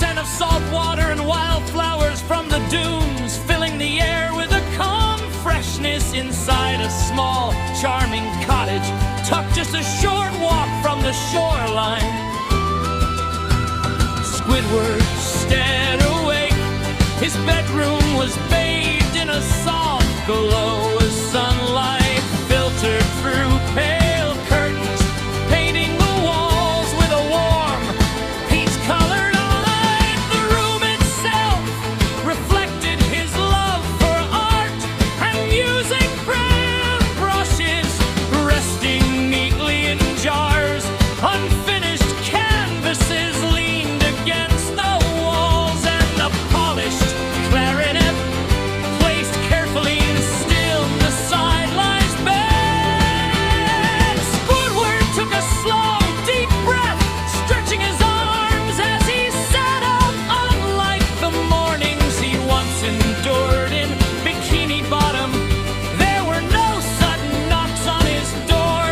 scent of salt water and wildflowers from the dunes, filling the air with a calm freshness inside a small, charming cottage, tucked just a short walk from the shoreline. Squidward stared awake. His bedroom was bathed in a soft glow as sunlight filtered through pale curtains, painting the walls with a warm, peach-colored light. The room itself reflected his love for art and music, brand brushes resting neatly in jars. Unfinished canvases leaned against the walls, and the polished clarinet placed carefully still beside Li's bed. Squidward took a slow, deep breath, stretching his arms as he sat up. Unlike the mornings he once endured in Bikini Bottom, there were no sudden knocks on his door,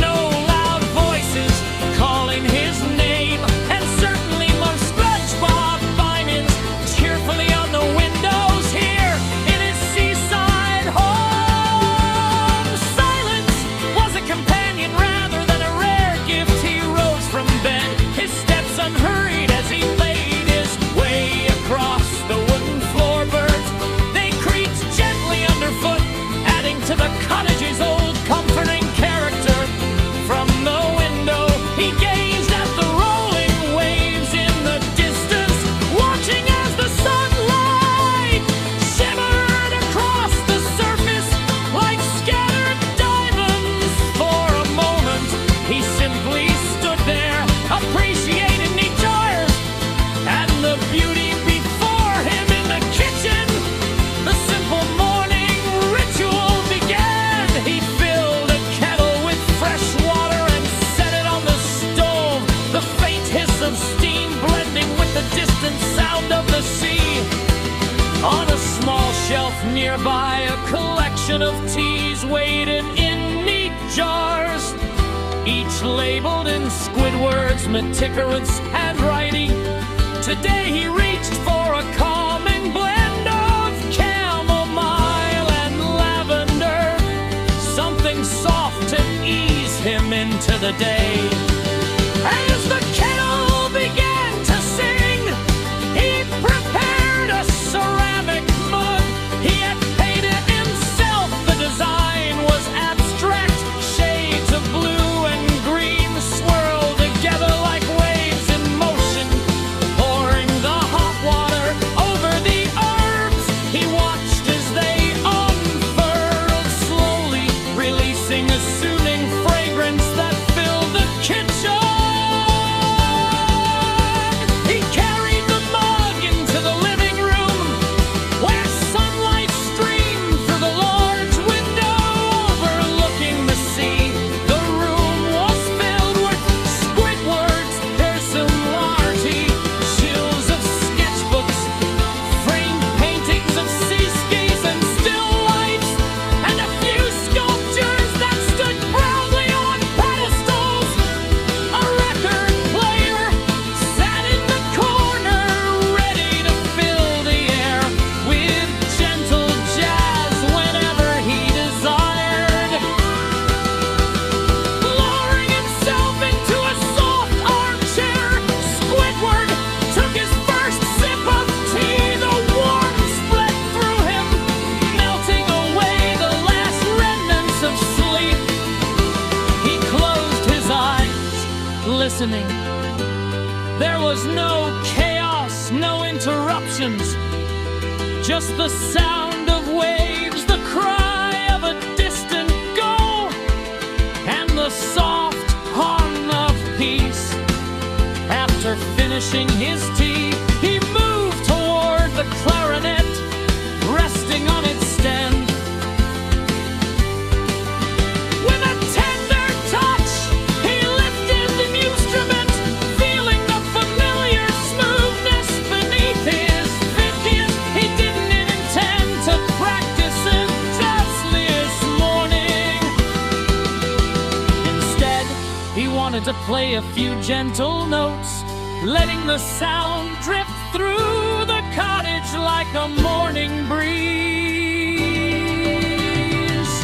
no loud voices calling his name, and certainly no SpongeBob diamonds cheerfully on the windows here in his seaside home. Silence was a companion rather than a rare gift. He rose from bed, his steps unhurried as he made his way across the wooden floorboards. They creaked gently underfoot, adding to the cottage's old comforting character. From the window, he gazed at the rolling waves in the distance, watching as the sunlight shimmered across the surface like scattered diamonds. For a moment, he simply stood there, appreciating the jars and the beauty before him in the kitchen. The simple morning ritual began. He filled a kettle with fresh water and set it on the stove, the faint hiss of steam blending with the distant sound of the sea. On a small shelf nearby, a collection of teas waited in neat jars, each labeled in Squidward's meticulous handwriting. Today he reached for a calming blend of chamomile and lavender, something soft to ease him into the day. As the kettle began to sing, he prepared a ceramic mug. He had painted himself. The design was abstract. Shades of blue and green swirled together like waves in motion, pouring the hot water over the herbs. He watched as they unfurled, slowly releasing a soothing fragrance that filled the kitchen. He carried the mug into the living room, where sunlight streamed through the large window overlooking the sea. The room was filled with Squidward's personality, chills of sketchbooks, framed paintings of sea skis and still lifes, and a few sculptures that stood proudly on pedestals. A record player sat in the corner, ready to fill the air with gentle jazz whenever he desired. Lowering himself into a soft armchair, Squidward took his first sip of tea. The warmth spread through him, melting away the last remnants of sleep. He closed his eyes, listening. There was no chaos, no interruptions, just the sound of waves, the cry of a distant gull, and the soft hum of peace. After finishing his tea, he moved toward the clarinet, resting on its stand. With a tender touch, he lifted the instrument, feeling the familiar smoothness beneath his fingers. He didn't intend to practice it just this morning. Instead, he wanted to play a few gentle notes letting the sound drift through the cottage like a morning breeze.